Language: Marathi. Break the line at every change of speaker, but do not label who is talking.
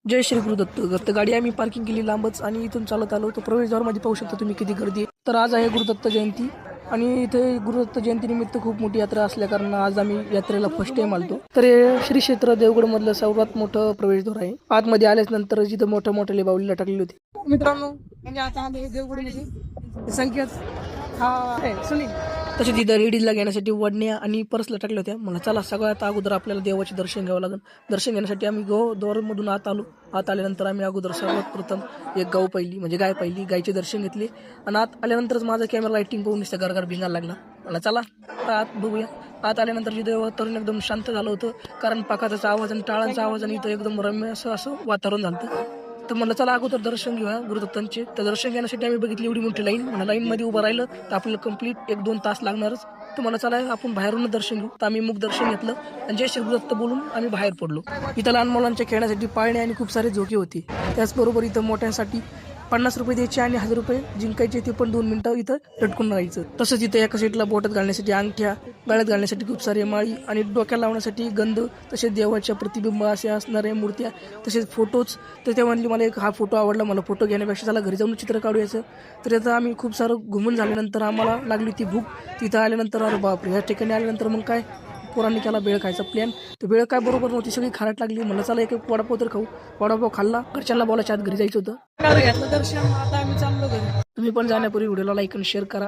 जय श्री गुरुदत्त. तर गाडी आम्ही पार्किंग केली लांबच आणि इथून चालत आलो. तर प्रवेशद्वारमध्ये पाहू शकता तुम्ही किती गर्दी आहे. तर आज आहे गुरुदत्त जयंती आणि इथे गुरुदत्त जयंतीनिमित्त खूप मोठी यात्रा असल्या कारण आज आम्ही यात्रेला फर्स्ट टाइम आलतो. तर हे श्री क्षेत्र देवगड मधलं सर्वात मोठं प्रवेशद्वार आहे. आतमध्ये आल्याच नंतर जिथं मोठ्या मोठ्या बावलीला टाकलेली होती. मित्रांनो म्हणजे आता आम्ही देवगडमध्ये संकेत हा आहे सुनील. तसे तिथं लेडीजला घेण्यासाठी वडण्या आणि पर्सला टाकल्या होत्या. मला चला सगळ्यात अगोदर आपल्याला देवाचे दर्शन घ्यावं लागेल. दर्शन घेण्यासाठी आम्ही दोरमधून आत आलो. आत आल्यानंतर आम्ही अगोदर सर्वात प्रथम एक गाव पाहिली म्हणजे गाय पाहिली. गायचे दर्शन घेतले आणि आत आल्यानंतरच माझा कॅमेरा लाईटिंग पाहून नुसतं गरगर भिंगायला लागला. मला चला आता आत बघूया. आत आल्यानंतर जिथे वातावरण एकदम शांत झालं होतं कारण पाकाचा आवाज आणि टाळांचा आवाज आणि इथं एकदम रम्य असं वातावरण झालं. तर मला चला अगोदर दर्शन घेऊया गुरुदत्तांचे. तर दर्शन घेण्यासाठी आम्ही बघितली एवढी मोठी लाईन. मला लाईनमध्ये उभं राहिलं तर आपल्याला कंप्लीट 1-2 तास लागणारच. तर मला चला आपण बाहेरून दर्शन घेऊ. तर आम्ही मुख दर्शन घेतलं आणि जय श्री गुरुदत्त बोलून आम्ही बाहेर पडलो. इथं लहान मुलांच्या खेळण्यासाठी पाळणे आणि खूप सारे झोके होते. त्याचबरोबर इथं मोठ्यांसाठी 50 रुपये द्यायचे आणि 1000 रुपये जिंकायचे. ते पण 2 मिनिटं इथं लटकून राहायचं. तसंच इथं एका साईडला बोटात घालण्यासाठी अंगठ्या, गळ्यात घालण्यासाठी खूप सारे माळी आणि डोक्याला लावण्यासाठी गंध, तसेच देवाच्या प्रतिबिंब असे असणाऱ्या मूर्त्या, तसेच फोटोज. तर ते म्हणले मला एक हा फोटो आवडला, मला फोटो घेण्यापेक्षा त्याला घरी जाऊन चित्र काढूयाचं. तर आता आम्ही खूप सारं घुमून झाल्यानंतर आम्हाला लागली ती भूक. तिथं आल्यानंतर अरे बापरे, ह्या ठिकाणी आल्यानंतर मग काय पोरांनी केला बेळ खायचा प्लॅन. तर बेळ काय बरोबर नव्हती, सगळी खारट लागली. म्हणलं चला एक वडापाव तर खाऊ. वडापाव खाल्ला. घरच्यांना बोलायच्या आत घरी जायचं होतं. घेतलं दर्शन, आता आम्ही चाललो घरी. तुम्ही पण जाण्यापूर्वी व्हिडिओला लाईक आणि शेअर करा.